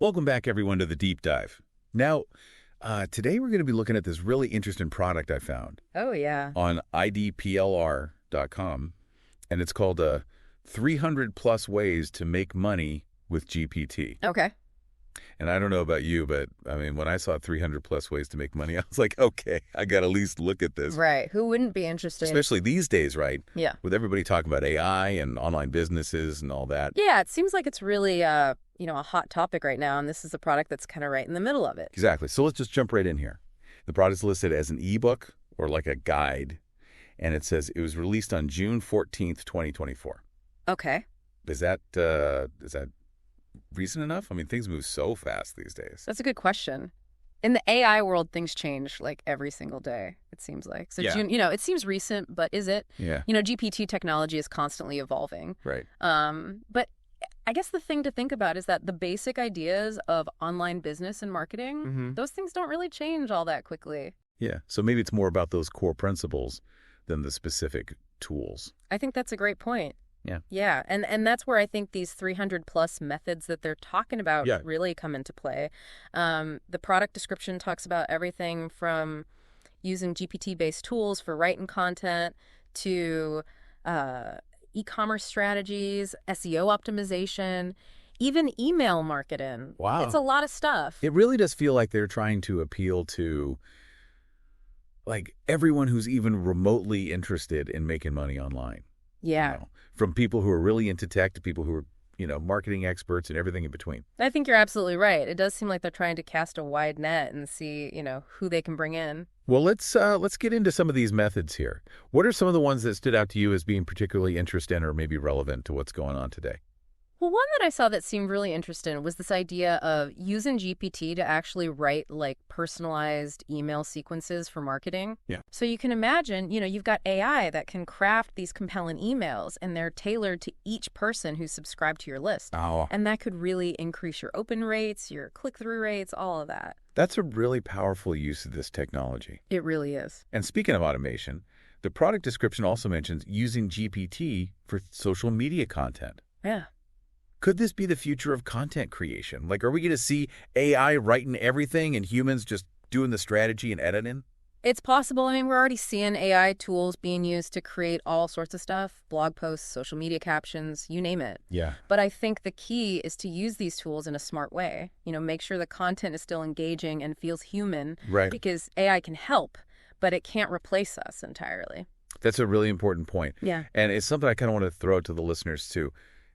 Welcome back, everyone, to the Deep Dive. Now, today we're going to be looking at this really interesting product I found Oh, yeah. on idplr.com, and it's called 300 Plus Ways to Make Money with GPT. Okay. And I don't know about you, but I mean, when I saw 300 plus ways to make money, I was like, okay, I got to at least look at this. Right. Who wouldn't be interested? Especially these days, right? Yeah. With everybody talking about AI and online businesses and all that. Yeah, it seems like it's really, a hot topic right now, and this is a product that's kind of right in the middle of it. Exactly. So let's just jump right in here. The product is listed as an ebook or like a guide, and it says it was released on June 14th, 2024. Okay. Is that recent enough? I mean, things move so fast these days. That's a good question. In the AI world, things change like every single day, it seems like. So, Yeah. June, it seems recent, but is it? Yeah. GPT technology is constantly evolving. Right. But I guess the thing to think about is that the basic ideas of online business and marketing, those things don't really change all that quickly. Yeah. So maybe it's more about those core principles than the specific tools. I think that's a great point. Yeah. Yeah, and that's where I think these 300 plus methods that they're talking about Yeah. really come into play. The product description talks about everything from using GPT-based tools for writing content to e-commerce strategies, SEO optimization, even email marketing. Wow. It's a lot of stuff. It really does feel like they're trying to appeal to like everyone who's even remotely interested in making money online. Yeah. From people who are really into tech to people who are, marketing experts and everything in between. I think you're absolutely right. It does seem like they're trying to cast a wide net and see, who they can bring in. Well, let's get into some of these methods here. What are some of the ones that stood out to you as being particularly interesting or maybe relevant to what's going on today? Well, one that I saw that seemed really interesting was this idea of using GPT to actually write like personalized email sequences for marketing. Yeah. So you can imagine, you've got AI that can craft these compelling emails and they're tailored to each person who's subscribed to your list. Oh, And that could really increase your open rates, your click-through rates, all of that. that's a really powerful use of this technology. It really is. And speaking of automation, the product description also mentions using GPT for social media content. Yeah. Could this be the future of content creation? Like, are we going to see AI writing everything and humans just doing the strategy and editing? It's possible. I mean, we're already seeing AI tools being used to create all sorts of stuff, blog posts, social media captions, you name it. Yeah. But I think the key is to use these tools in a smart way. Make sure the content is still engaging and feels human. Right. Because AI can help, but it can't replace us entirely. That's a really important point. Yeah. And it's something I kind of want to throw to the listeners, too.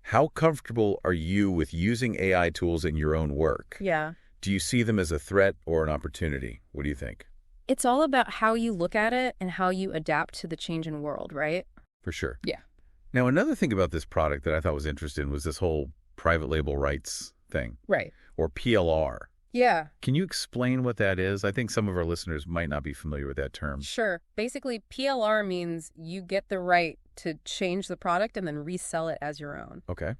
How comfortable are you with using AI tools in your own work? Yeah. Do you see them as a threat or an opportunity? What do you think? It's all about how you look at it and how you adapt to the changing world, right? For sure. Yeah. Now, another thing about this product that I thought was interesting was this whole private label rights thing, Right. or PLR. Yeah. Can you explain what that is? I think some of our listeners might not be familiar with that term. Sure. Basically, PLR means you get the right to change the product and then resell it as your own. Okay.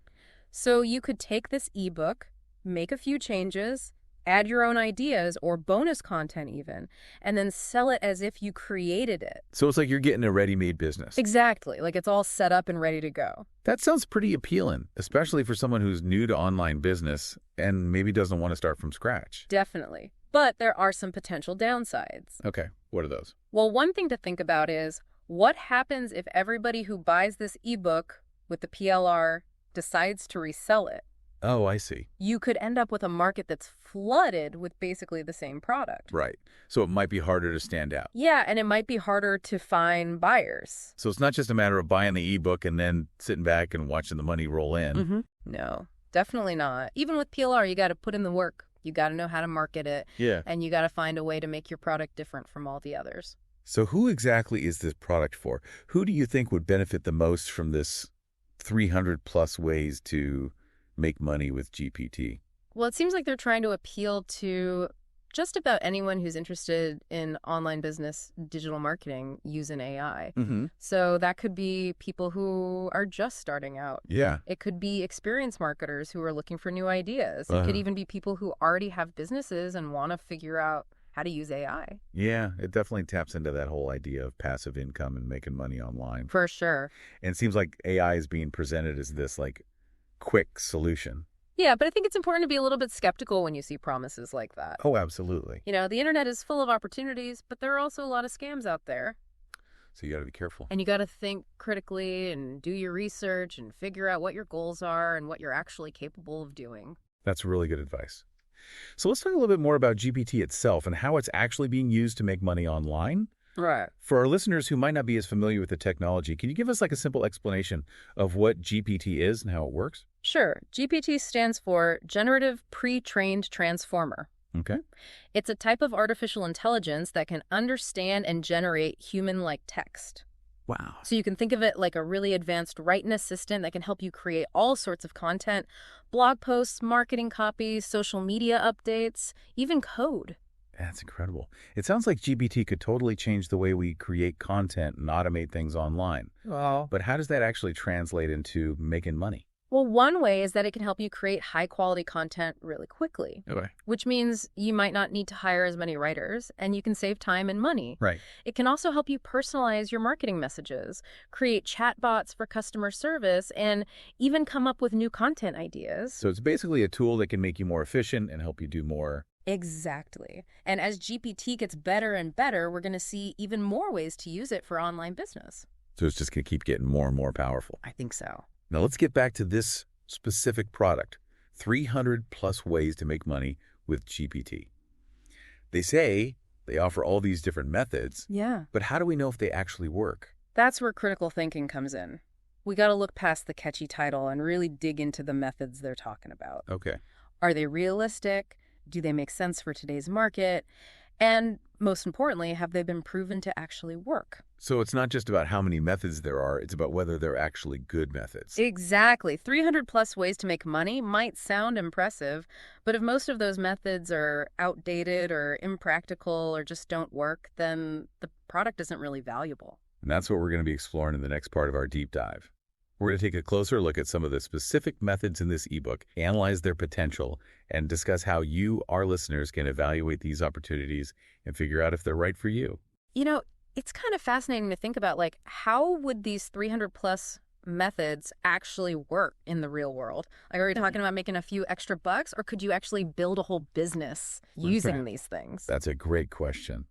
So you could take this ebook, make a few changes, add your own ideas or bonus content even, and then sell it as if you created it. So it's like you're getting a ready-made business. Exactly. Like it's all set up and ready to go. That sounds pretty appealing, especially for someone who's new to online business and maybe doesn't want to start from scratch. Definitely. But there are some potential downsides. Okay. What are those? Well, one thing to think about is what happens if everybody who buys this ebook with the PLR decides to resell it? Oh, I see. You could end up with a market that's flooded with basically the same product. Right. So it might be harder to stand out. Yeah, and it might be harder to find buyers. So it's not just a matter of buying the ebook and then sitting back and watching the money roll in. No, definitely not. Even with PLR, you got to put in the work. You got to know how to market it. Yeah. And you got to find a way to make your product different from all the others. So who exactly is this product for? Who do you think would benefit the most from this 300 plus ways to make money with GPT? Well, it seems like they're trying to appeal to just about anyone who's interested in online business, digital marketing using AI. So that could be people who are just starting out. Yeah. It could be experienced marketers who are looking for new ideas. It could even be people who already have businesses and want to figure out how to use AI. Yeah, it definitely taps into that whole idea of passive income and making money online. For sure. And it seems like AI is being presented as this like quick solution. Yeah, but I think it's important to be a little bit skeptical when you see promises like that. Oh, absolutely. The internet is full of opportunities, but there are also a lot of scams out there. So you got to be careful. And you got to think critically and do your research and figure out what your goals are and what you're actually capable of doing. That's really good advice. So let's talk a little bit more about GPT itself and how it's actually being used to make money online. Right. For our listeners who might not be as familiar with the technology, can you give us like a simple explanation of what GPT is and how it works? Sure. GPT stands for Generative Pre-trained Transformer. Okay. It's a type of artificial intelligence that can understand and generate human-like text. Wow. So you can think of it like a really advanced writing assistant that can help you create all sorts of content, blog posts, marketing copy, social media updates, even code. That's incredible. It sounds like GPT could totally change the way we create content and automate things online. Wow. But how does that actually translate into making money? Well, one way is that it can help you create high-quality content really quickly, Okay. which means you might not need to hire as many writers, and you can save time and money. Right. It can also help you personalize your marketing messages, create chatbots for customer service, and even come up with new content ideas. So it's basically a tool that can make you more efficient and help you do more. Exactly. And as GPT gets better and better, we're going to see even more ways to use it for online business. So it's just going to keep getting more and more powerful. I think so. Now let's get back to this specific product, 300 plus ways to make money with GPT. They say they offer all these different methods, Yeah. but how do we know if they actually work? That's where critical thinking comes in. We got to look past the catchy title and really dig into the methods they're talking about. Okay. Are they realistic? Do they make sense for today's market? And most importantly, have they been proven to actually work? So it's not just about how many methods there are, it's about whether they're actually good methods. Exactly. 300 plus ways to make money might sound impressive, but if most of those methods are outdated or impractical or just don't work, then the product isn't really valuable. And that's what we're going to be exploring in the next part of our deep dive. We're going to take a closer look at some of the specific methods in this ebook, analyze their potential, and discuss how you, our listeners, can evaluate these opportunities and figure out if they're right for you. It's kind of fascinating to think about, like, how would these 300 plus methods actually work in the real world? Like, are we talking about making a few extra bucks, or could you actually build a whole business using these things? That's a great question.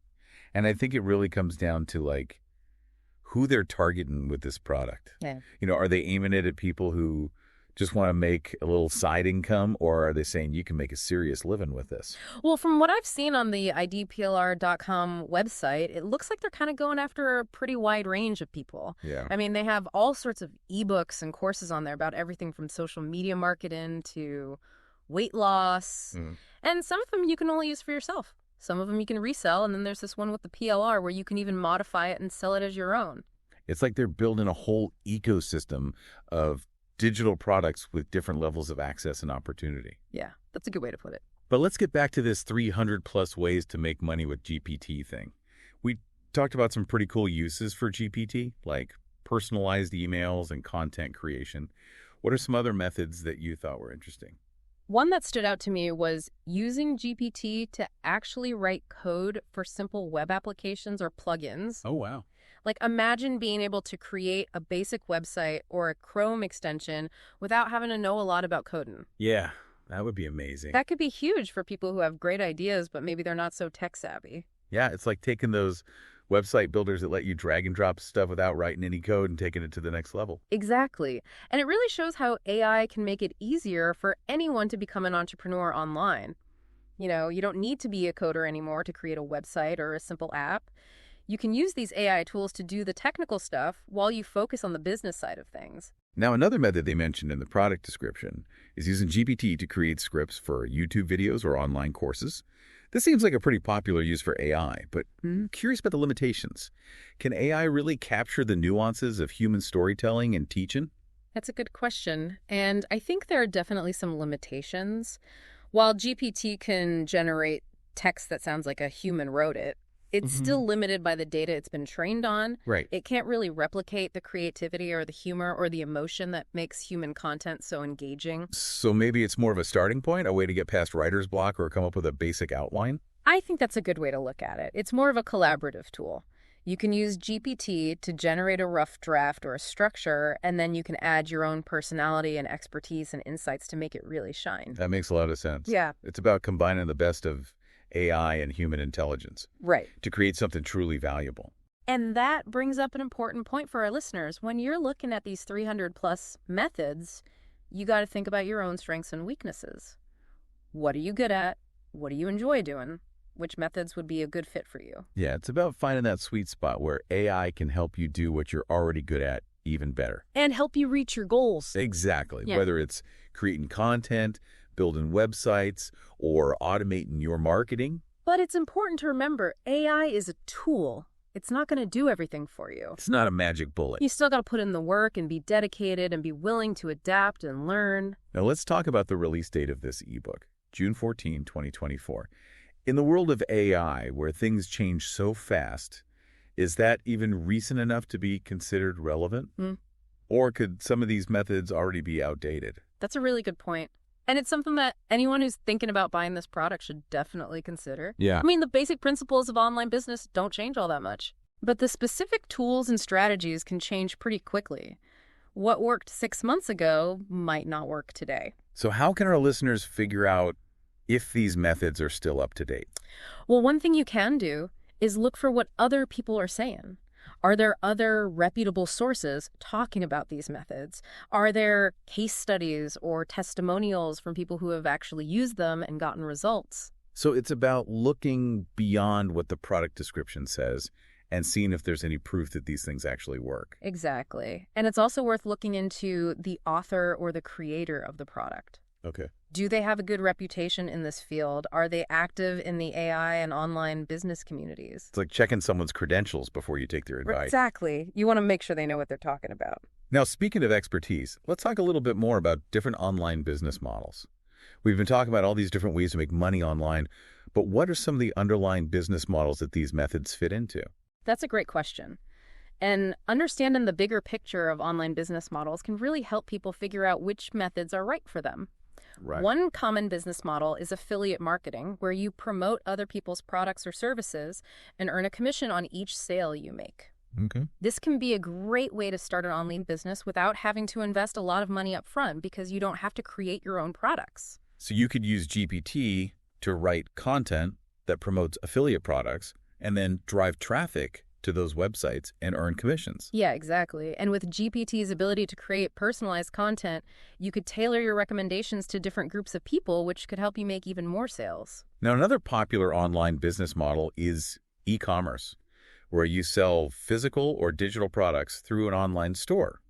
And I think it really comes down to, like, who they're targeting with this product. Yeah. Are they aiming it at people who just want to make a little side income, or are they saying you can make a serious living with this? Well, from what I've seen on the idplr.com website, it looks like they're kind of going after a pretty wide range of people. Yeah. I mean, they have all sorts of ebooks and courses on there about everything from social media marketing to weight loss. And some of them you can only use for yourself. Some of them you can resell, and then there's this one with the PLR where you can even modify it and sell it as your own. It's like they're building a whole ecosystem of digital products with different levels of access and opportunity. Yeah, that's a good way to put it. But let's get back to this 300 plus ways to make money with GPT thing. We talked about some pretty cool uses for GPT, like personalized emails and content creation. What are some other methods that you thought were interesting? One that stood out to me was using GPT to actually write code for simple web applications or plugins. Oh, wow. Like, imagine being able to create a basic website or a Chrome extension without having to know a lot about coding. Yeah, that would be amazing. That could be huge for people who have great ideas, but maybe they're not so tech savvy. Yeah, it's like taking those website builders that let you drag and drop stuff without writing any code and taking it to the next level. Exactly. And it really shows how AI can make it easier for anyone to become an entrepreneur online. You don't need to be a coder anymore to create a website or a simple app. You can use these AI tools to do the technical stuff while you focus on the business side of things. Now, another method they mentioned in the product description is using GPT to create scripts for YouTube videos or online courses. This seems like a pretty popular use for AI, but I'm curious about the limitations. Can AI really capture the nuances of human storytelling and teaching? That's a good question, and I think there are definitely some limitations. While GPT can generate text that sounds like a human wrote it, it's still limited by the data it's been trained on. Right. It can't really replicate the creativity or the humor or the emotion that makes human content so engaging. So maybe it's more of a starting point, a way to get past writer's block or come up with a basic outline? I think that's a good way to look at it. It's more of a collaborative tool. You can use GPT to generate a rough draft or a structure, and then you can add your own personality and expertise and insights to make it really shine. That makes a lot of sense. Yeah. It's about combining the best of AI and human intelligence Right. to create something truly valuable. And that brings up an important point for our listeners. When you're looking at these 300 plus methods, you got to think about your own strengths and weaknesses. What are you good at? What do you enjoy doing? Which methods would be a good fit for you? Yeah, it's about finding that sweet spot where AI can help you do what you're already good at even better. And help you reach your goals. Exactly. Yeah. Whether it's creating content, building websites, or automating your marketing. But it's important to remember, AI is a tool. It's not going to do everything for you. It's not a magic bullet. You still got to put in the work and be dedicated and be willing to adapt and learn. Now let's talk about the release date of this ebook, June 14, 2024. In the world of AI, where things change so fast, is that even recent enough to be considered relevant? Or could some of these methods already be outdated? That's a really good point. And it's something that anyone who's thinking about buying this product should definitely consider. Yeah. I mean, the basic principles of online business don't change all that much. But the specific tools and strategies can change pretty quickly. What worked 6 months ago might not work today. So how can our listeners figure out if these methods are still up to date? Well, one thing you can do is look for what other people are saying. Are there other reputable sources talking about these methods? Are there case studies or testimonials from people who have actually used them and gotten results? So it's about looking beyond what the product description says and seeing if there's any proof that these things actually work. Exactly. And it's also worth looking into the author or the creator of the product. Okay. Do they have a good reputation in this field? Are they active in the AI and online business communities? It's like checking someone's credentials before you take their advice. Exactly. You want to make sure they know what they're talking about. Now, speaking of expertise, let's talk a little bit more about different online business models. We've been talking about all these different ways to make money online, but what are some of the underlying business models that these methods fit into? That's a great question. And understanding the bigger picture of online business models can really help people figure out which methods are right for them. Right. One common business model is affiliate marketing, where you promote other people's products or services and earn a commission on each sale you make. Okay. This can be a great way to start an online business without having to invest a lot of money up front because you don't have to create your own products. So you could use GPT to write content that promotes affiliate products and then drive traffic to those websites and earn commissions. Yeah, exactly. And with GPT's ability to create personalized content, you could tailor your recommendations to different groups of people, which could help you make even more sales. Now, another popular online business model is e-commerce, where you sell physical or digital products through an online store.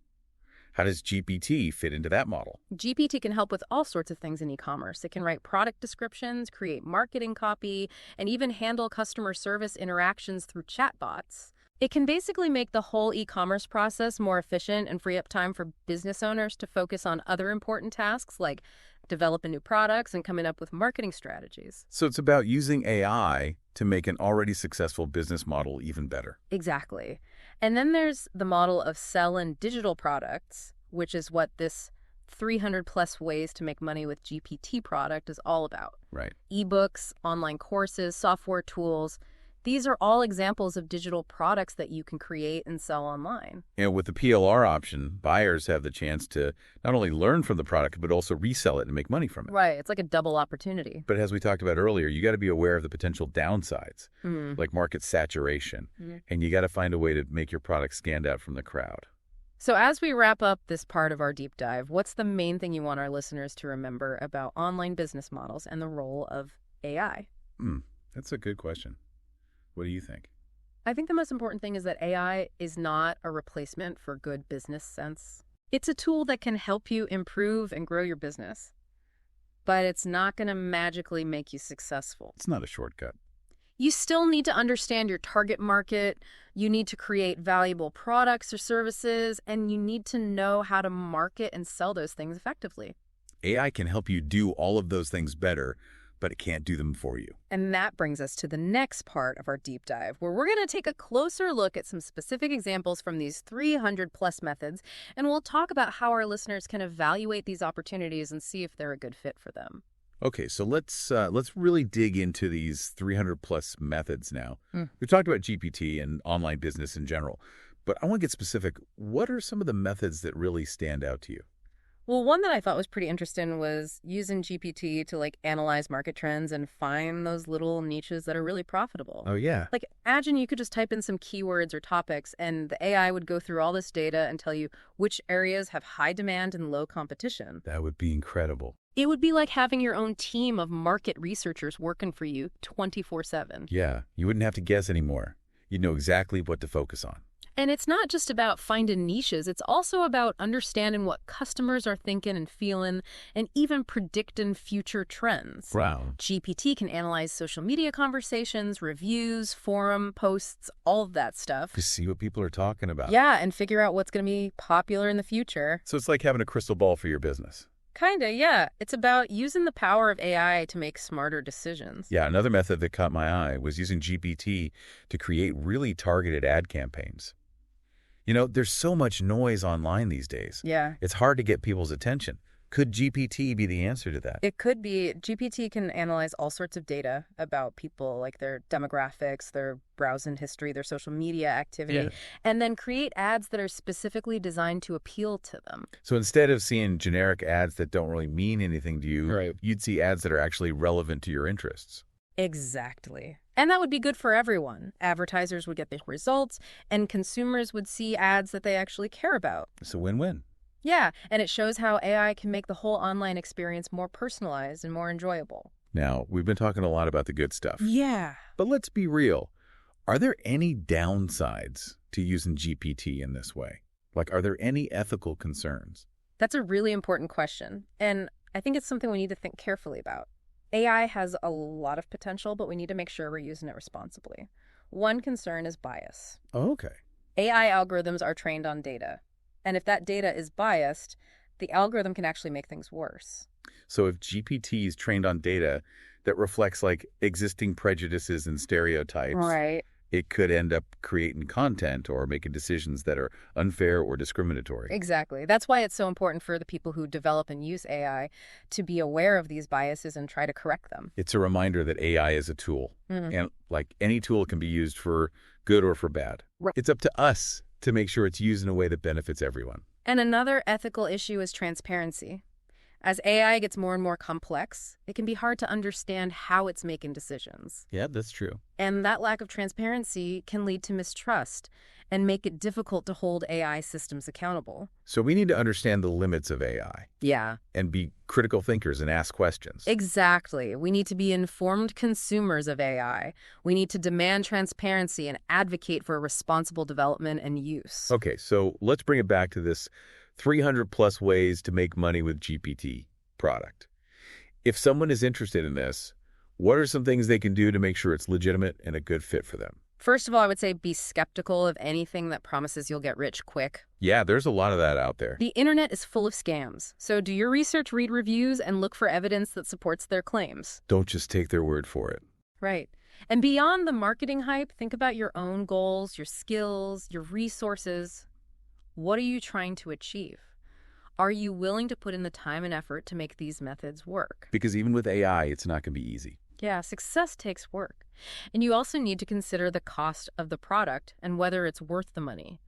How does GPT fit into that model? GPT can help with all sorts of things in e-commerce. It can write product descriptions, create marketing copy, and even handle customer service interactions through chatbots. It can basically make the whole e-commerce process more efficient and free up time for business owners to focus on other important tasks like developing new products and coming up with marketing strategies. So it's about using AI to make an already successful business model even better. Exactly. And then there's the model of selling digital products, which is what this 300 plus ways to make money with GPT product is all about. Right. Ebooks, online courses, software tools. These are all examples of digital products that you can create and sell online. And with the PLR option, buyers have the chance to not only learn from the product, but also resell it and make money from it. Right. It's like a double opportunity. But as we talked about earlier, you got to be aware of the potential downsides, like market saturation, and you got to find a way to make your product stand out from the crowd. So as we wrap up this part of our deep dive, what's the main thing you want our listeners to remember about online business models and the role of AI? That's a good question. What do you think? I think the most important thing is that AI is not a replacement for good business sense. It's a tool that can help you improve and grow your business, but it's not going to magically make you successful. It's not a shortcut. You still need to understand your target market, you need to create valuable products or services, and you need to know how to market and sell those things effectively. AI can help you do all of those things better, but it can't do them for you. And that brings us to the next part of our deep dive, where we're going to take a closer look at some specific examples from these 300 plus methods, and we'll talk about how our listeners can evaluate these opportunities and see if they're a good fit for them. Okay, so let's really dig into these 300 plus methods now. Mm. We've talked about GPT and online business in general, but I want to get specific. What are some of the methods that really stand out to you? Well, one that I thought was pretty interesting was using GPT to analyze market trends and find those little niches that are really profitable. Oh, yeah. Like, imagine you could just type in some keywords or topics and the AI would go through all this data and tell you which areas have high demand and low competition. That would be incredible. It would be like having your own team of market researchers working for you 24/7. Yeah, you wouldn't have to guess anymore. You'd know exactly what to focus on. And it's not just about finding niches, it's also about understanding what customers are thinking and feeling and even predicting future trends. Wow. GPT can analyze social media conversations, reviews, forum posts, all of that stuff. To see what people are talking about. Yeah, and figure out what's going to be popular in the future. So it's like having a crystal ball for your business. Kinda, yeah. It's about using the power of AI to make smarter decisions. Yeah, another method that caught my eye was using GPT to create really targeted ad campaigns. You know, there's so much noise online these days. Yeah. It's hard to get people's attention. Could GPT be the answer to that? It could be. GPT can analyze all sorts of data about people, like their demographics, their browsing history, their social media activity, and then create ads that are specifically designed to appeal to them. So instead of seeing generic ads that don't really mean anything to you, you'd see ads that are actually relevant to your interests. Exactly. And that would be good for everyone. Advertisers would get the results, and consumers would see ads that they actually care about. It's a win-win. Yeah, and it shows how AI can make the whole online experience more personalized and more enjoyable. Now, we've been talking a lot about the good stuff. Yeah. But let's be real. Are there any downsides to using GPT in this way? Like, are there any ethical concerns? That's a really important question, and I think it's something we need to think carefully about. AI has a lot of potential, but we need to make sure we're using it responsibly. One concern is bias. Oh, okay. AI algorithms are trained on data. And if that data is biased, the algorithm can actually make things worse. So if GPT is trained on data that reflects like existing prejudices and stereotypes, Right. it could end up creating content or making decisions that are unfair or discriminatory. Exactly. That's why it's so important for the people who develop and use AI to be aware of these biases and try to correct them. It's a reminder that AI is a tool. And like any tool can be used for good or for bad. Right. It's up to us to make sure it's used in a way that benefits everyone. And another ethical issue is transparency. As AI gets more and more complex, it can be hard to understand how it's making decisions. Yeah, that's true. And that lack of transparency can lead to mistrust and make it difficult to hold AI systems accountable. So we need to understand the limits of AI Yeah. and be critical thinkers and ask questions. Exactly. We need to be informed consumers of AI. We need to demand transparency and advocate for responsible development and use. Okay, so let's bring it back to this 300 plus ways to make money with GPT product. If someone is interested in this, what are some things they can do to make sure it's legitimate and a good fit for them? First of all, I would say be skeptical of anything that promises you'll get rich quick. Yeah, there's a lot of that out there. The internet is full of scams, so do your research, read reviews, and look for evidence that supports their claims. Don't just take their word for it. Right. And beyond the marketing hype, think about your own goals, your skills, your resources. What are you trying to achieve? Are you willing to put in the time and effort to make these methods work? Because even with AI, it's not going to be easy. Yeah, success takes work. And you also need to consider the cost of the product and whether it's worth the money.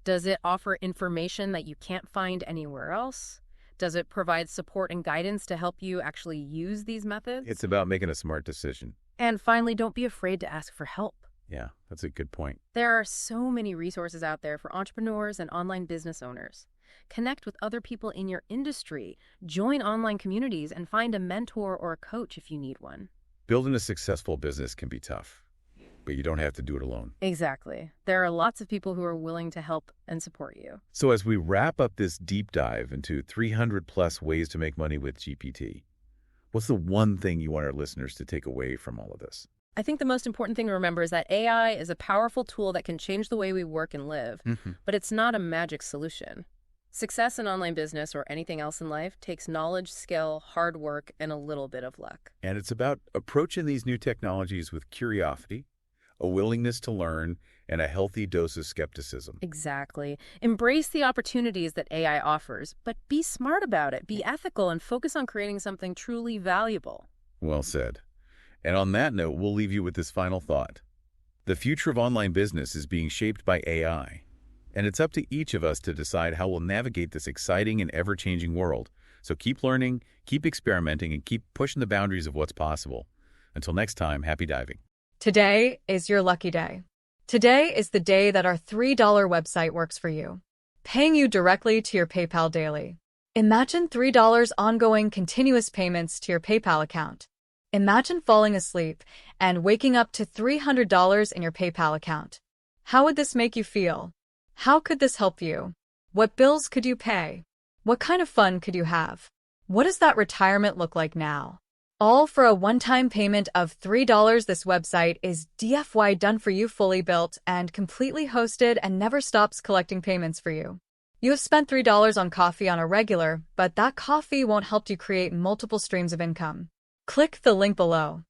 Does it offer information that you can't find anywhere else? Does it provide support and guidance to help you actually use these methods? It's about making a smart decision. And finally, don't be afraid to ask for help. Yeah, that's a good point. There are so many resources out there for entrepreneurs and online business owners. Connect with other people in your industry, join online communities, and find a mentor or a coach if you need one. Building a successful business can be tough, but you don't have to do it alone. Exactly. There are lots of people who are willing to help and support you. So as we wrap up this deep dive into 300 plus ways to make money with GPT, what's the one thing you want our listeners to take away from all of this? I think the most important thing to remember is that AI is a powerful tool that can change the way we work and live, but it's not a magic solution. Success in online business or anything else in life takes knowledge, skill, hard work, and a little bit of luck. And it's about approaching these new technologies with curiosity, a willingness to learn, and a healthy dose of skepticism. Exactly. Embrace the opportunities that AI offers, but be smart about it, be ethical, and focus on creating something truly valuable. Well said. And on that note, we'll leave you with this final thought. The future of online business is being shaped by AI, and it's up to each of us to decide how we'll navigate this exciting and ever-changing world. So keep learning, keep experimenting, and keep pushing the boundaries of what's possible. Until next time, happy diving. Today is your lucky day. Today is the day that our $3 website works for you, paying you directly to your PayPal daily. Imagine $3 ongoing continuous payments to your PayPal account. Imagine falling asleep and waking up to $300 in your PayPal account. How would this make you feel? How could this help you? What bills could you pay? What kind of fun could you have? What does that retirement look like now? All for a one-time payment of $3. This website is DFY done for you, fully built and completely hosted, and never stops collecting payments for you. You have spent $3 on coffee on a regular, but that coffee won't help you create multiple streams of income. Click the link below.